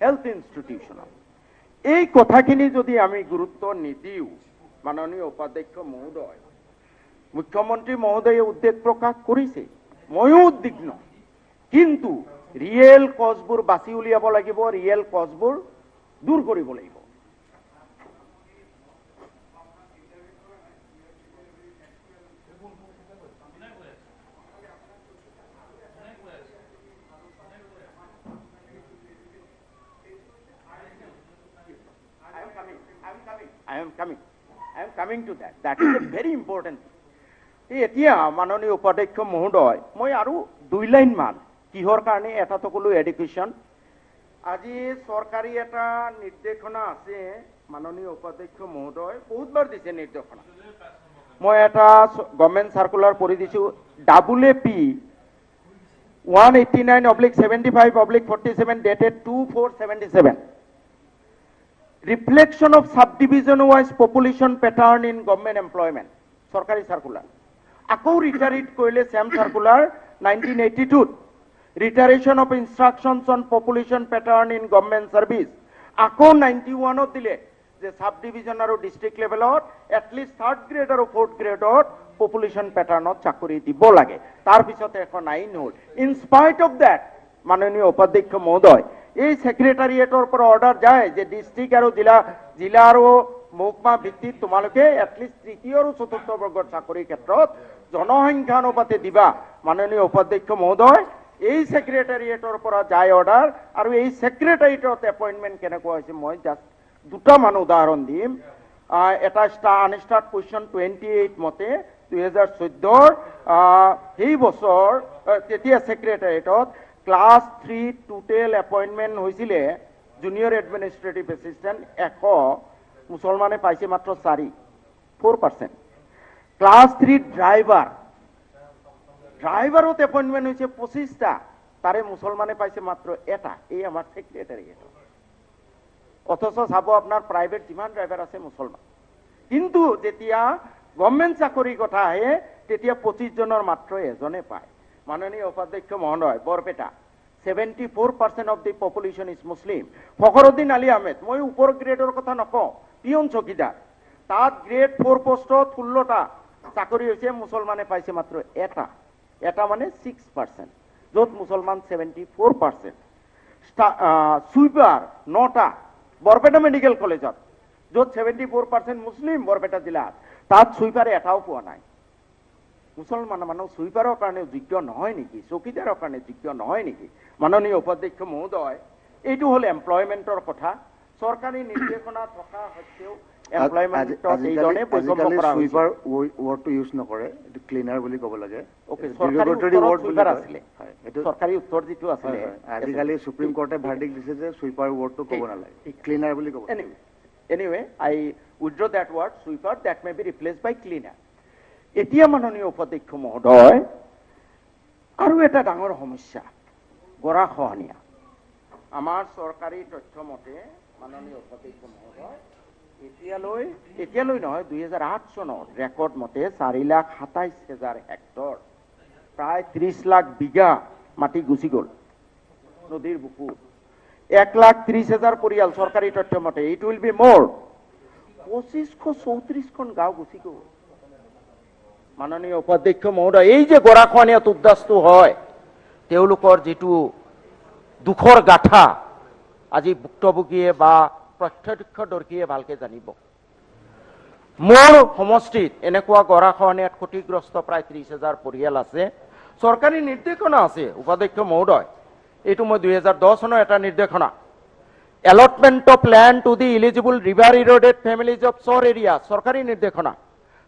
হেলথ ইনষ্টিটিউচনৰ। এই কথাখিনি যদি আমি গুৰুত্ব নিদিওঁ, মাননীয় উপাধ্যক্ষ মহোদয়, মুখ্যমন্ত্ৰী মহোদয়ে উদ্বেগ প্ৰকাশ কৰিছে, ময়ো উদ্বিগ্ন, কিন্তু ৰিয়েল কজবোৰ বাছি উলিয়াব লাগিব, ৰিয়েল কজবোৰ দূৰ কৰিব লাগিব। I am coming to that. That is a very important thing. এতিয়া মাননীয় উপাধ্যক্ষ মহোদয়, মই আৰু 2 লাইন মান কিহৰ কাৰণে, এটাতো ক'লো এডুকেশ্যন। আজি চৰকাৰী এটা নিৰ্দেশনা আছে, মাননীয় উপাধ্যক্ষ মহোদয় বহুতবাৰ দিছে নিৰ্দেশনা। মই এটা গভৰ্ণমেণ্ট চাৰ্কুলাৰ পঢ়ি দিছোঁ, WAP 189/75/47 dated 24/77, reflection of subdivision wise population pattern in government employment, সরকারি সার্কুলার। আকৌ রিটারিট কৰিলে same circular 1982, reiteration of instructions on population pattern in government service, আকৌ 91ত দিলে যে সাব ডিভিজন আৰু ডিস্ট্ৰিক্ট লেভেলত এটলিষ্ট 3rd গ্ৰেড আৰু 4th গ্রেডত পপুলেশন প্যাটার্নত চাকরি দিব লাগে তার পিছতে এখন আইন হল ইন স্পাইট অফ দ্যাট মাননীয় উপাধ্যক্ষ মহোদয় এই সেক্ৰেটাৰিয়েটৰ পৰা অৰ্ডাৰ যায় যে ডিস্ট্ৰিক্ট আৰু জিলা আৰু মহকুমা ভিত্তিত তোমালোকে এটলিষ্ট 3য় আৰু 4th বৰ্গৰ চাকৰিৰ ক্ষেত্ৰত জনসংখ্যা অনুপাতে দিবা মাননীয় উপাধ্যক্ষ মহোদয় এই সেক্ৰেটাৰিয়েটৰ পৰা যায় অৰ্ডাৰ আৰু এই সেক্ৰেটাৰিয়েটত এপইন্টমেন্ট কেনেকুৱা হৈছে মই জাস্ট দুটা মান উদাহৰণ দিম এটা আনস্টাৰ্ট কুৱেশ্যন 28 মতে 2014 সেই বছৰ তেতিয়া সেক্রেটারিয়েটত ক্লাস 3 টোটেল এপইন্টমেন্ট হৈছিলে জুনিয়র এডমিনিস্ট্রেটিভ এসিস্ট্যান্ট 100 মুসলমানে পাইছে মাত্র 4%। ক্লাস 3 ড্রাইভারত এপইন্টমেন্ট হয়েছে 25টা তারে মুসলমানে পাইছে মাত্র এটা এই আমার সেক্রেটারিয়েট অথচ চাব আপনার প্রাইভেট যিমান ড্রাইভার আছে মুসলমান কিন্তু যেতিয়া গভর্নমেন্ট চাকরির কথা আহে তেতিয়া 25 জনের মাত্র এজনে পায় মাননীয় উপাধ্যক্ষ মহোদয় Barpeta 74% of the population is Muslim Fakhruddin Ali Ahmed মই উপৰ গ্ৰেডৰ কথা নকওঁ পিয়ন চকীদার তাত গ্রেড 4 পোস্টত 16টা চাকরি হয়েছে মুসলমানে পাইছে মাত্র এটা মানে 6% যত মুসলমান 74%। সুইপার 9টা বৰপেটা মেডিকেল কলেজত যত 74% মুসলিম বৰপেটা জিলাত তাত সুইপাৰে এটাও পোৱা নাই মুসলমান মানুহ সুইপাৰৰ কাৰণে যোগ্য নহয় নেকি চকীদাৰৰ কাৰণে যোগ্য নহয় নেকি মাননীয় উপাধ্যক্ষ মহোদয় এইটো হল এমপ্লয়মেন্টৰ কথা চৰকাৰী নিৰ্দেশনা থকা সত্ত্বেও এমপ্লয়মেন্টত এইজনে বৈষম্য কৰা হৈছে সুইপাৰ ওয়াৰ্ডটো ইউজ নকৰে এটো ক্লিনাৰ বুলি ক'ব লাগে ওকে সরকারি ওয়ার্ড সুইপার আসলে এটো সরকারি উত্তর যেটো আসলে আজিকালি সুপ্রিম কোর্টে ভার্ডিক্ট দিছে যে সুইপার ওয়ার্ডটো ক'ব নালাগে ক্লিনাৰ বুলি ক'ব anyway I withdraw that word sweeper that may be replaced by cleaner এতিয়া মাননীয় উপাধ্যক্ষ মহোদয় আৰু এটা ডাঙৰ সমস্যা গৰাখহনীয়া আমাৰ চৰকাৰী তথ্য মতে মাননীয় উপাধ্যক্ষ মহোদয় এতিয়ালৈ নহয় 2008 চনৰ ৰেকৰ্ড মতে 4,27,000 হেক্টৰ প্ৰায় 30 লাখ বিঘা মাটি গুচি গ'ল নদীৰ বুকু 1,30,000 পৰিয়াল চৰকাৰী তথ্য মতে ইট উইল বি মোৰ 2534খন গাঁও গুচি গ'ল মাননীয় উপাধ্যক্ষ মহোদয় এই যে গৰাখহনীয়াত উদ্বাস্ত হয় তেওঁলোকৰ যেটো দুখৰ গাথা আজি ভুক্তভোগীয়ে বা প্ৰত্যক্ষদৰ্শীয়ে ভালকে জানিব মোৰ সমষ্টিত এনেকুৱা গৰাখহনীয়াত ক্ষতিগ্ৰস্ত প্ৰায় 30,000 পৰিয়াল আছে চৰকাৰী নিৰ্দেশনা আছে উপাধ্যক্ষ মহোদয় এইটো মই 2010 চনৰ এটা নিৰ্দেশনা allotment of land to the eligible river eroded families of shore area চৰকাৰী নিৰ্দেশনা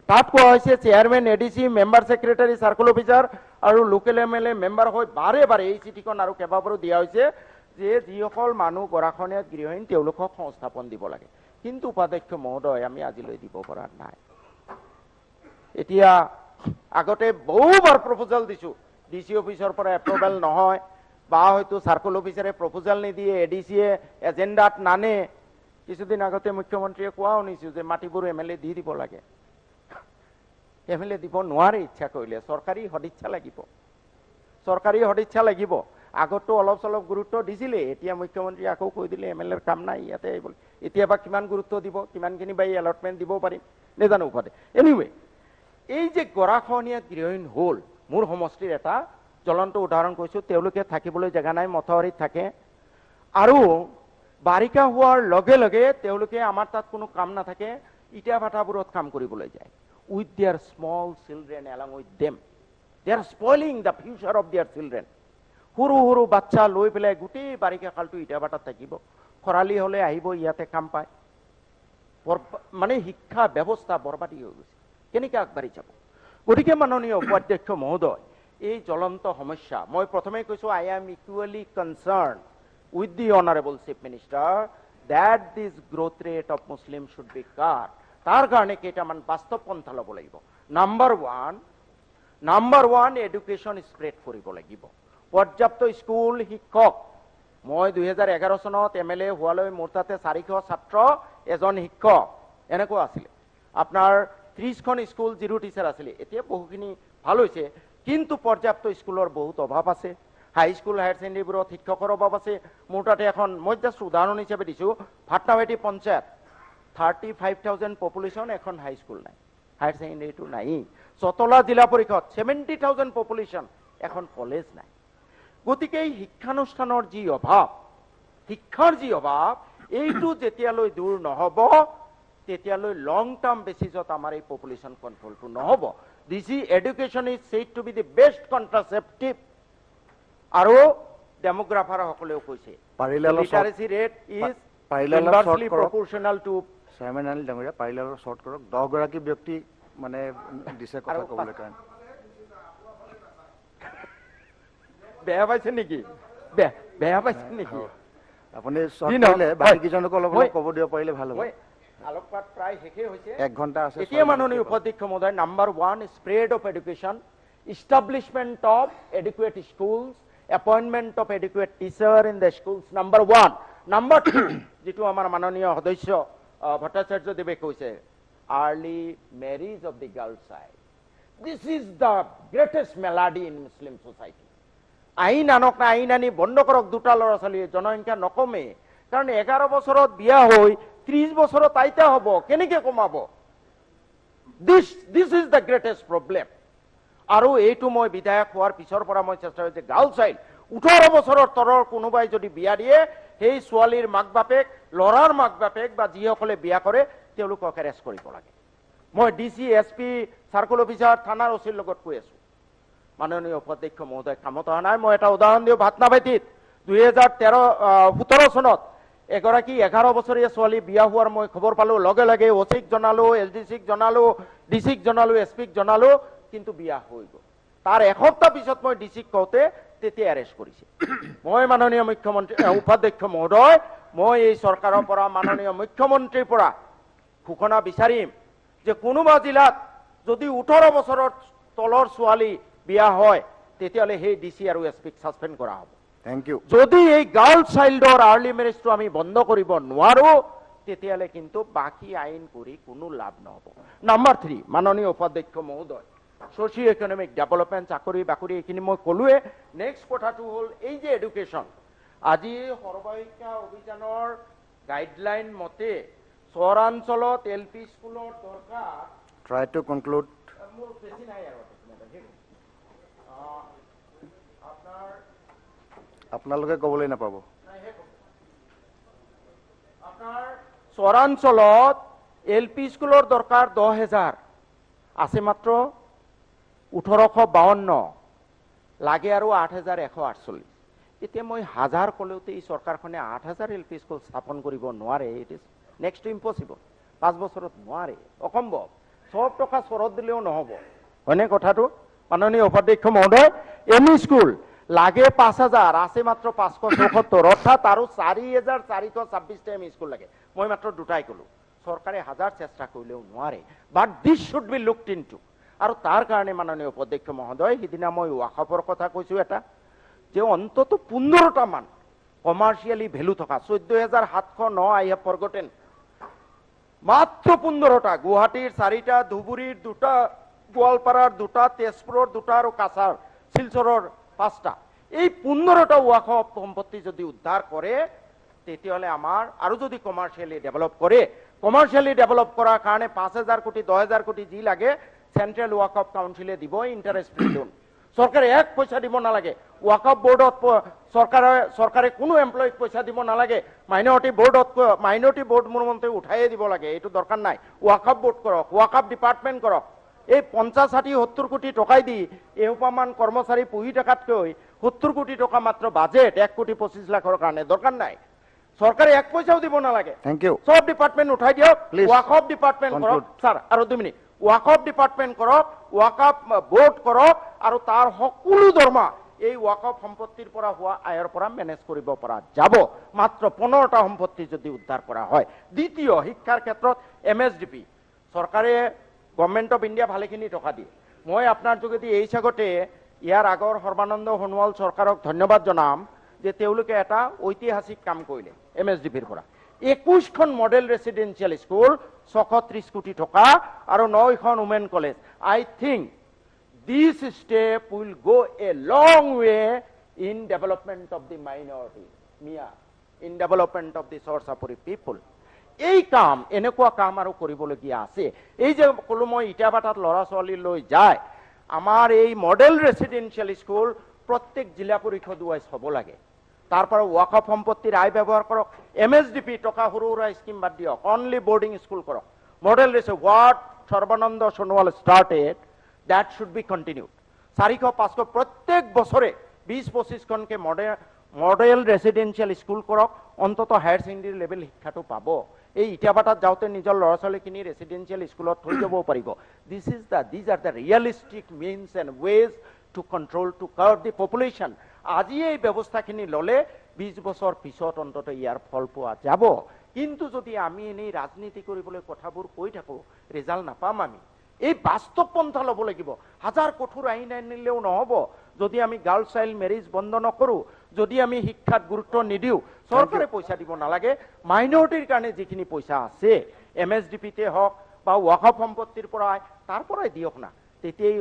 তাত কোৱা হৈছে chairman ADC member secretary circle officer আৰু লোকেল এমএলএ মেম্বাৰ হৈ বাৰে বাৰে এই চিঠিখন আৰু কেইবাবাৰো দিয়া হৈছে যে যিসকল মানুহ গৰাখহনীয়াত গৃহহীন তেওঁলোকক সংস্থাপন দিব লাগে কিন্তু উপাধ্যক্ষ মহোদয় আমি আজিলৈ দিব পৰা নাই এতিয়া আগতে বহুবাৰ প্ৰপোজাল দিছো ডিসি অফিচৰ পৰা এপ্ৰুভেল নহয় বা হয়তো সাৰ্কেল অফিসাৰে প্ৰপোজাল নিদিয়ে এডিসিয়ে এজেন্ডাত নানে কিছুদিন আগতে মুখ্যমন্ত্ৰীয়ে কোৱা শুনিছো যে মাটিবোৰ এমএলএ দি দিব লাগে এমএলএ দিব নোৱাৰে ইচ্ছা কৰিলে চৰকাৰী সদিচ্ছা লাগিব আগতো অলপ চলপ গুৰুত্ব দিছিলে এতিয়া মুখ্যমন্ত্ৰী আকৌ কৈ দিলে এমএলএৰ কাম নাই ইয়াতে এতিয়া বা কিমান গুৰুত্ব দিব কিমানখিনি বাই এলটমেন্ট দিব পাৰিম নেজানো উপাধি এনিৱে এই যে গৰাখহনীয়াত গৃহহীন হল মোৰ সমষ্টিৰ এটা জ্বলন্ত উদাহৰণ কৈছো তেওঁলোকে থাকিবলৈ জাগা নাই মথাউৰিত থাকে আৰু বাৰিষা হোৱাৰ লগে লগে তেওঁলোকে আমাৰ তাত কোনো কাম নাথাকে ইটা ভাটাবোৰত কাম কৰিবলৈ যায় with their small children along with them they are spoiling the future of their children সৰু বাচ্চা লৈ পেলাই গোটেই বাৰিষা কালটো ইটা ভাটাত থাকিব খৰালি হলে আহিব ইয়াতে কাম পায় মানে শিক্ষা ব্যৱস্থা বৰবাদী হৈ গৈছে কেনেকৈ আগবাঢ়ি যাব গতিকে মাননীয় উপাধ্যক্ষ মহোদয় এই জ্বলন্ত সমস্যা মই প্ৰথমে কৈছো I am equally concerned with the honorable chief minister that this growth rate of Muslims should be cut তাৰ কাৰণে কেইটামান বাস্তৱ পন্থা ল'ব লাগিব নাম্বাৰ 1 এডুকেশ্যন স্প্ৰেড কৰিব লাগিব পৰ্যাপ্ত স্কুল শিক্ষক মই 2011 চনত এমএলএ হোৱালৈ মোৰ তাতে 400 ছাত্ৰ এজন শিক্ষক এনেকুৱা আছিল আপোনাৰ 30খন স্কুল জিৰো টিচাৰ আছিল এতিয়া বহুখিনি ভাল হৈছে কিন্তু পৰ্যাপ্ত স্কুলৰ বহুত অভাৱ আছে হাইস্কুল হায়াৰ ছেকেণ্ডেৰীবোৰত শিক্ষকৰ অভাৱ আছে। মোৰ তাতে এখন মই জাষ্ট উদাহৰণ হিচাপে দিছোঁ, ভাটনাভেটি পঞ্চায়ত 35,000 পপুলেশ্যন, এখন হাইস্কুল নাই, হায়াৰ ছেকেণ্ডেৰীটো নাই। চতলা জিলা পৰিষদ 70,000 পপুলেশ্যন, এখন কলেজ নাই। গতিকে এই শিক্ষানুষ্ঠানৰ যি অভাৱ, শিক্ষাৰ যি অভাৱ, এইটো যেতিয়ালৈ দূৰ নহ'ব তেতিয়ালৈ লং টাৰ্ম বেচিছত আমাৰ এই পপুলেশ্যন কণ্ট্ৰলটো নহ'ব। This education is said to be the best contraceptive. আৰু ডেমোগ্ৰাফাৰসকলেও কৈছে literacy rate is inversely proportional to. Chairman Anil ডাঙৰীয়া, পাৰিলে অলপ শ্বৰ্ট কৰক। 10 গৰাকী ব্যক্তি মানে দিছে কথা ক'বলৈ কাৰণে। বেয়া পাইছে নেকি? বেয়া পাইছে নেকি? আপুনি শ্বৰ্ট কৰিলে বাকীকেইজনকো অলপ অলপ ক'ব দিব পাৰিলে ভাল হ'ব। আলোকপাত প্ৰায় শেষেই হৈছে, 1 ঘণ্টা আছে। এতিয়া মাননীয় উপাধ্যক্ষ মহোদয়, number 1 spread of education, establishment of educate schools, appointment of educate teacher in the schools, number 1। Number 2 যিটো আমাৰ মাননীয় সদস্য ভট্টাচাৰ্যদেৱে কৈছে, early marriage of the girl child. This is the greatest malady in Muslim society. আইন আনক না, আইন আনি বন্ধ কৰক দুটা ল'ৰা ছোৱালীৰ জনসংখ্যা নকমে। কাৰণ 11 বছৰত বিয়া হৈ 30 বছৰত আইতা হ'ব, কেনেকে কমাব? দিছ ইজ দ্য গ্ৰেটেষ্ট প্ৰব্লেম। আৰু এইটো মই বিধায়ক হোৱাৰ পিছৰ পৰা মই চেষ্টা কৰিছোঁ, গাৰ্ল চাইল্ড 18 বছৰৰ তলৰ কোনোবাই যদি বিয়া দিয়ে, সেই ছোৱালীৰ মাক বাপেক, ল'ৰাৰ মাক বাপেক বা যিসকলে বিয়া কৰে তেওঁলোকক এৰেষ্ট কৰিব লাগে। মই DC, SP, চাৰ্কল অফিচাৰ, থানাৰ OCৰ লগত কৈ আছো। মাননীয় উপাধ্যক্ষ মহোদয় কামত অহা নাই। মই এটা উদাহৰণ দিওঁ, ভাটনাভেটিত 2017 চনত এগৰাকী 11 বছৰীয়া ছোৱালী বিয়া হোৱাৰ মই খবৰ পালোঁ। লগে লগে OCক জনালোঁ, LDCক জনালোঁ, DCক জনালোঁ, SPক জনালোঁ, কিন্তু বিয়া হৈ গ'ল। তাৰ এসপ্তাহ পিছত মই DCক কওঁতে তেতিয়া এৰেষ্ট কৰিছে। মই মাননীয় মুখ্যমন্ত্ৰী উপাধ্যক্ষ মহোদয়, মই এই চৰকাৰৰ পৰা, মাননীয় মুখ্যমন্ত্ৰীৰ পৰা ঘোষণা বিচাৰিম যে কোনোবা জিলাত যদি 18 বছৰৰ তলৰ ছোৱালী বিয়া হয় তেতিয়াহ'লে সেই DC আৰু SPক ছাছপেণ্ড কৰা হ'ব। Thank you. যদি এই গাৰ্ল চাইল্ডৰ আৰ্লি মেৰেজটো আমি বন্ধ কৰিব নোৱাৰো তেতিয়াহ'লে কিন্তু বাকী আইন কৰি কোনো লাভ নহ'ব। নাম্বাৰ 3 মাননীয় উপাধ্যক্ষ মহোদয়, ছ'চিঅ' ইকনমিক ডেভেলপমেণ্ট, চাকৰি বাকৰি এইখিনি মই ক'লোৱে। নেক্সট কথাটো হ'ল এই যে এডুকেশ্যন, আজি সৰ্বশিক্ষা অভিযানৰ গাইডলাইন মতে চহৰাঞ্চলত LP স্কুলৰ দৰকাৰ। Try to conclude. মোৰ বেছি নাই আৰু আপোনালোকে ক'বলৈ নাপাব। আপোনাৰ চহৰাঞ্চলত LP স্কুলৰ দৰকাৰ 10,000, আছে মাত্ৰ 1852, লাগে আৰু 8,148। এতিয়া মই 1000 ক'লেওতে এই চৰকাৰখনে 8,000 LP স্কুল স্থাপন কৰিব নোৱাৰে। It is next to impossible. 5 বছৰত নোৱাৰে, অসম্ভৱ। চব টকা চৰত দিলেও নহ'ব, হয়নে কথাটো? মাননীয় উপাধ্যক্ষ মহোদয়, ME স্কুল লাগে 5,000, আছে মাত্ৰ 574, অৰ্থাৎ আৰু 4,426টা ME স্কুল লাগে। মই মাত্ৰ দুটাই ক'লো। চৰকাৰে 1000 চেষ্টা কৰিলেও নোৱাৰে। বাট দিছ শুড বি লুকড ইনটু। আৰু তাৰ কাৰণে মাননীয় উপাধ্যক্ষ মহোদয়, সিদিনা মই ৱাকফৰ কথা কৈছোঁ এটা, যে অন্তত 15টা মান কমাৰ্চিয়েলি ভেলু থকা, 14,709 আই হেভ ফৰগটেন, মাত্ৰ 15টা। গুৱাহাটীৰ 4টা, ধুবুৰীৰ 2টা, গোৱালপাৰাৰ 2টা, তেজপুৰৰ 2টা আৰু কাছাৰ শিলচৰৰ 5টা। এই 15টা ৱাকফ সম্পত্তি যদি উদ্ধাৰ কৰে তেতিয়াহ'লে আমাৰ, আৰু যদি কমাৰ্চিয়েলি ডেভেলপ কৰে, কমাৰ্চিয়েলি ডেভেলপ কৰাৰ কাৰণে 5,000 কোটি 10,000 কোটি যি লাগে চেন্ট্ৰেল ৱাকফ কাউন্সিলে দিব, ইণ্টাৰেষ্ট ফ্ৰী লোন। চৰকাৰে 1 পইচা দিব নালাগে। ৱাকফ বোৰ্ডত চৰকাৰে কোনো এমপ্লয়ীক পইচা দিব নালাগে। মাইনৰিটি বোৰ্ড মোৰ মতে উঠাইয়ে দিব লাগে, এইটো দৰকাৰ নাই। ৱাকফ বোৰ্ড কৰক, ৱাকফ ডিপাৰ্টমেণ্ট কৰক। এই 50, 60, 70 কোটি টকাই দি এসোপামান কৰ্মচাৰী পুহি থকাতকৈ 70 কোটি টকা মাত্ৰ বাজেট 1,25,00,000ৰ কাৰণে দৰকাৰ নাই। চৰকাৰে 1 পইচাও দিব নালাগে। Thank U. সব ডিপাৰ্টমেণ্ট উঠাই দিয়ক, ৱাকফ ডিপাৰ্টমেণ্ট কৰক। স্যাৰ আৰু 2 মিনিট, ৱাকফ ডিপাৰ্টমেণ্ট কৰক, ৱাকফ বোৰ্ড কৰক, আৰু তাৰ সকলো দৰমহা এই ৱাকফ সম্পত্তিৰ পৰা হোৱা আয়ৰ পৰা মেনেজ কৰিব পৰা যাব। মাত্ৰ 15টা সম্পত্তি যদি উদ্ধাৰ কৰা হয়। দ্বিতীয়, শিক্ষাৰ ক্ষেত্ৰত MSDP চৰকাৰে, গভৰ্ণমেণ্ট অফ ইণ্ডিয়া ভালেখিনি টকা দিয়ে। মই আপোনাৰ যোগেদি এই চাগতে ইয়াৰ আগৰ সৰ্বানন্দ সোণোৱাল চৰকাৰক ধন্যবাদ জনাম যে তেওঁলোকে এটা ঐতিহাসিক কাম কৰিলে MSDPৰ পৰা। 21খন মডেল ৰেচিডেন্সিয়েল স্কুল, 630 কোটি টকা, আৰু 9খন women college. I think this step will go a long way in development of the minority, Mia, in development of the Sorsapuri people. এই কাম এনেকুৱা কাম আৰু কৰিবলগীয়া আছে। এই যে কলো মই ইটাবাটাত ল'ৰা ছোৱালী লৈ যায়, আমাৰ এই মডেল ৰেচিডেন্সিয়েল স্কুল প্ৰত্যেক জিলা পৰিষদ ৱাইজ হ'ব লাগে। তাৰ পৰা ৱাকফ সম্পত্তিৰ আয় ব্যৱহাৰ কৰক, MSDP টকা সৰু সুৰা স্কিম বাদ দিয়ক, অনলি বৰ্ডিং স্কুল কৰক। Model what Sarbananda Sonowal started, that should be continued. 400-500 প্ৰত্যেক বছৰে 20-25খনকে মডেল ৰেচিডেন্সিয়েল স্কুল কৰক, অন্তত হায়াৰ ছেকেণ্ডেৰী লেভেল শিক্ষাটো পাব। এই ইটাবাটাত যাওঁতে নিজৰ ল'ৰা ছোৱালীখিনি ৰেচিডেন্সিয়েল স্কুলত থৈ যাব পাৰিব। These are the realistic means and ways to control, to curb the population. আজি এই ব্যৱস্থাখিনি ল'লে 20 বছৰ পিছত অন্তত ইয়াৰ ফল পোৱা যাব। কিন্তু যদি আমি এনেই ৰাজনীতি কৰিবলৈ কথাবোৰ কৈ থাকো, ৰিজাল্ট নাপাম আমি। এই বাস্তৱ পন্থা ল'ব লাগিব। হাজাৰ কঠোৰ আইন আনিলেও নহ'ব যদি আমি গাৰ্লছ চাইল্ড মেৰিজ বন্ধ নকৰোঁ, যদি আমি শিক্ষাত গুৰুত্ব নিদিওঁ। চৰকাৰে পইচা দিব নালাগে, মাইনৰিটিৰ কাৰণে যিখিনি পইচা আছে MSDPতে হওক বা ৱাকফ সম্পত্তিৰ পৰা তাৰ পৰাই দিয়ক না, তেতিয়াই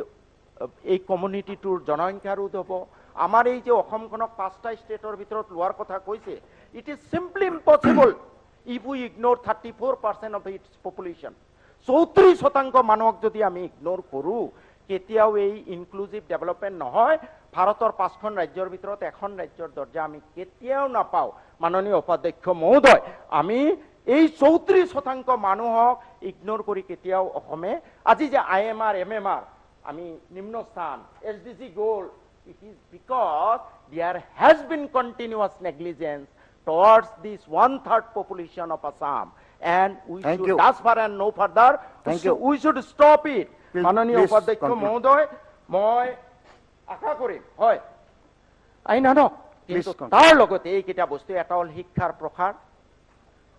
এই কমিউনিটিটোৰ জনসংখ্যা ৰোধ হ'ব। আমাৰ এই যে অসমখনক 5টা ষ্টেটৰ ভিতৰত লোৱাৰ কথা কৈছে, it is simply impossible if we ignore 34% of its population. 34% মানুহক যদি আমি ইগনোৰ কৰোঁ, কেতিয়াও এই ইনক্লুজিভ ডেভেলপমেণ্ট নহয়। ভাৰতৰ 5খন ৰাজ্যৰ ভিতৰত এখন ৰাজ্যৰ দৰ্জা আমি কেতিয়াও নাপাওঁ। মাননীয় উপাধ্যক্ষ মহোদয়, আমি এই 34% মানুহক ইগনোৰ কৰি কেতিয়াও অসমে আজি যে IMR MMR আমি নিম্ন স্থান SDG গ'ল, it is because there has been continuous negligence towards this 1/3 population of Assam, and we should thus far and no further, we should stop it. মাননীয় উপাধ্যক্ষ মহোদয়, মই আশা কৰিম হয় আইন আনক, কিন্তু তাৰ লগতে এইকেইটা বস্তু এটা হ'ল শিক্ষাৰ প্ৰসাৰ।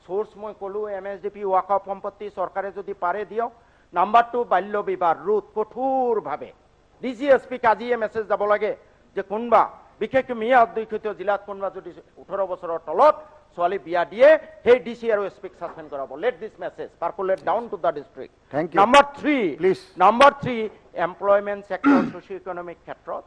সোৰ্স মই ক'লো MSDP ৱাকফ সম্পত্তি চৰকাৰে যদি পাৰে দিয়ক। নাম্বাৰ 2, বাল্য বিবাহ ৰোধ কঠোৰভাৱে। DCSPক আজিয়ে মেছেজ যাব লাগে যে কোনোবা বিশেষকৈ মিয়া অধ্যুষিত জিলাত কোনোবা যদি 18 বছৰৰ তলত ছোৱালী বিয়া দিয়ে, সেই DC আৰু SPক সাসপেন্ড কৰাব। Let this message percolate down to the district. Number 3, employment sector socio' economic ক্ষেত্ৰত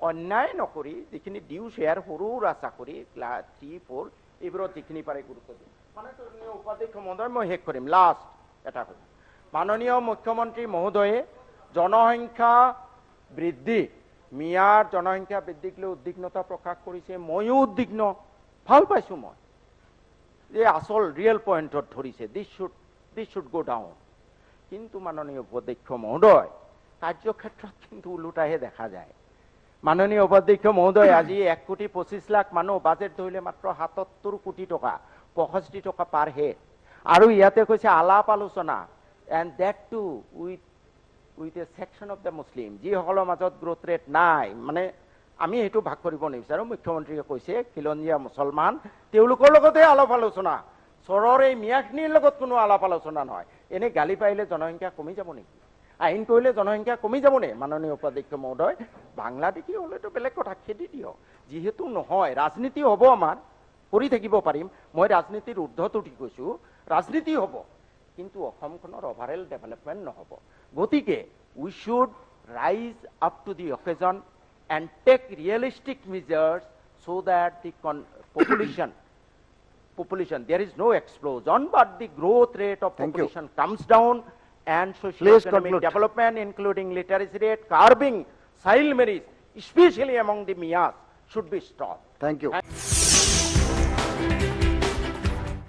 অন্যায় নকৰি যিখিনি ডিউ শ্বেয়াৰ সৰু সুৰা চাকৰি ক্লাছ 3-4 এইবোৰত যিখিনি পাৰে গুৰুত্ব দিয়ে। মাননীয় উপাধ্যক্ষ মহোদয়, মই শেষ কৰিম লাষ্ট এটা কথা। মাননীয় মুখ্যমন্ত্ৰী মহোদয়ে জনসংখ্যা বৃদ্ধি, মিয়াৰ জনসংখ্যা বৃদ্ধিক লৈ উদ্বিগ্নতা প্ৰকাশ কৰিছে। ময়ো উদ্বিগ্ন, ভাল পাইছোঁ মই যে আচল ৰিয়েল পইণ্টত ধৰিছে। দিছ শুড গো ডাউন। কিন্তু মাননীয় উপাধ্যক্ষ মহোদয়, কাৰ্যক্ষেত্ৰত কিন্তু ওলোটাহে দেখা যায়। মাননীয় উপাধ্যক্ষ মহোদয়, আজি 1,25,00,000 মানুহ, বাজেট ধৰিলে মাত্ৰ 77 কোটি টকা, 65 টকা পাৰ হেড। আৰু ইয়াতে কৈছে আলাপ আলোচনা, and date to with a section of the Muslim, যিসকলৰ মাজত গ্ৰোথ ৰেট নাই। মানে আমি সেইটো ভাগ কৰিব নিবিচাৰোঁ। মুখ্যমন্ত্ৰীয়ে কৈছে খিলঞ্জীয়া মুছলমান, তেওঁলোকৰ লগতহে আলাপ আলোচনা, চৰৰ এই মিয়াখিনিৰ লগত কোনো আলাপ আলোচনা নহয়। এনেই গালি পাৰিলে জনসংখ্যা কমি যাব নেকি? আইন কৰিলে জনসংখ্যা কমি যাব নে? মাননীয় উপাধ্যক্ষ মহোদয়, বাংলাদেশী হ'লেতো বেলেগ কথা, খেদি দিয়ক। যিহেতু নহয়, ৰাজনীতি হ'ব, আমাৰ কৰি থাকিব পাৰিম। মই ৰাজনীতিৰ ঊৰ্ধত উঠি কৈছোঁ, ৰাজনীতি হ'ব, কিন্তু অসমখনৰ অভাৰঅল ডেভেলপমেণ্ট নহ'ব। গতিকে উই শুড ৰাইজ up to the অকেজন and take realistic measures so that the population, there is no explosion, but the growth rate of population comes down, and socio-economic development, including literacy rate, curbing child marriage, especially among the Miyas, should be stopped. Thank you.